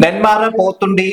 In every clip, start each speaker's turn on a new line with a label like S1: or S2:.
S1: നെന്മാറ പോത്തുണ്ടി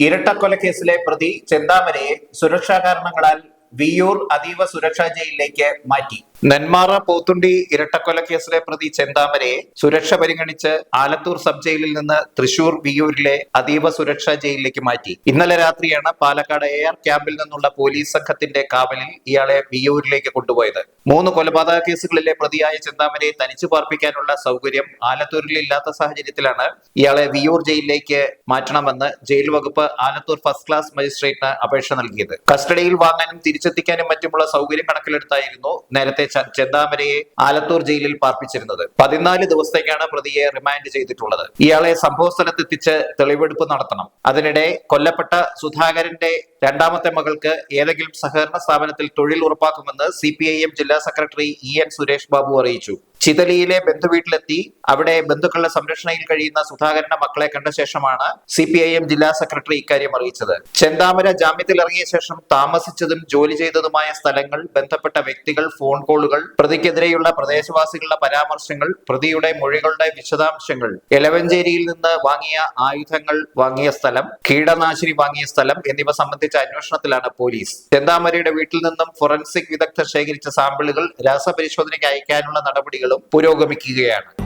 S1: ഇരട്ടക്കൊലക്കേസിലെ പ്രതി ചെന്താമരയെ സുരക്ഷാ കാരണങ്ങളാൽ വിയ്യൂർ അതീവ സുരക്ഷാ ജയിലിലേക്ക് മാറ്റി. നെന്മാറ പോത്തുണ്ടി ഇരട്ടക്കൊലക്കേസിലെ പ്രതി ചെന്താമരയെ സുരക്ഷ പരിഗണിച്ച് ആലത്തൂർ സബ് ജയിലിൽ നിന്ന് തൃശൂർ വിയ്യൂരിലെ അതീവ സുരക്ഷാ ജയിലിലേക്ക് മാറ്റി. ഇന്നലെ രാത്രിയാണ് പാലക്കാട് AR ക്യാമ്പിൽ നിന്നുള്ള പോലീസ് സംഘത്തിന്റെ കാവലിൽ ഇയാളെ വിയ്യൂരിലേക്ക് കൊണ്ടുപോയത്. 3 കൊലപാതക കേസുകളിലെ പ്രതിയായ ചെന്താമരയെ തനിച്ചു പാർപ്പിക്കാനുള്ള സൗകര്യം ആലത്തൂരിൽ ഇല്ലാത്ത സാഹചര്യത്തിലാണ് ഇയാളെ വിയ്യൂർ ജയിലിലേക്ക് മാറ്റണമെന്ന് ജയിൽ വകുപ്പ് ആലത്തൂർ ഫസ്റ്റ് ക്ലാസ് മജിസ്ട്രേറ്റിന് അപേക്ഷ നൽകിയത്. കസ്റ്റഡിയിൽ വാങ്ങാനും തിരിച്ചെത്തിക്കാനും മറ്റുമുള്ള സൗകര്യം കണക്കിലെടുത്തായിരുന്നു നേരത്തെ ചെന്താമരയെ ആലത്തൂർ ജയിലിൽ പാർപ്പിച്ചിരുന്നത്. 14 ദിവസത്തേക്കാണ് പ്രതിയെ റിമാൻഡ് ചെയ്തിട്ടുള്ളത്. ഇയാളെ സംഭവ സ്ഥലത്തെത്തിച്ച് തെളിവെടുപ്പ് നടത്തണം. അതിനിടെ കൊല്ലപ്പെട്ട സുധാകരന്റെ രണ്ടാമത്തെ മകൾക്ക് ഏതെങ്കിലും സഹകരണ സ്ഥാപനത്തിൽ തൊഴിൽ ഉറപ്പാക്കുമെന്ന് CPIM ജില്ലാ സെക്രട്ടറി EN സുരേഷ് ബാബു അറിയിച്ചു. ചിതലിയിലെ ബന്ധുവീട്ടിലെത്തി അവിടെ ബന്ധുക്കളുടെ സംരക്ഷണയിൽ കഴിയുന്ന സുധാകരന്റെ മക്കളെ കണ്ട ശേഷമാണ് CPIM ജില്ലാ സെക്രട്ടറി ഇക്കാര്യം അറിയിച്ചത്. ചെന്താമര ജാമ്യത്തിൽ ഇറങ്ങിയ ശേഷം താമസിച്ചതും ജോലി ചെയ്തതുമായ സ്ഥലങ്ങൾ, ബന്ധപ്പെട്ട വ്യക്തികൾ, ഫോൺ കോളുകൾ, പ്രതിക്കെതിരെയുള്ള പ്രദേശവാസികളുടെ പരാമർശങ്ങൾ, പ്രതിയുടെ മൊഴികളുടെ വിശദാംശങ്ങൾ, എലവഞ്ചേരിയിൽ നിന്ന് വാങ്ങിയ ആയുധങ്ങൾ വാങ്ങിയ സ്ഥലം, കീടനാശിനി വാങ്ങിയ സ്ഥലം എന്നിവ സംബന്ധിച്ച അന്വേഷണത്തിലാണ് പോലീസ്. ചെന്താമരയുടെ വീട്ടിൽ നിന്നും ഫോറൻസിക് വിദഗ്ധർ ശേഖരിച്ച സാമ്പിളുകൾ രാസപരിശോധനയ്ക്ക് അയക്കാനുള്ള നടപടികളും പുരോഗമിക്കുകയാണ്.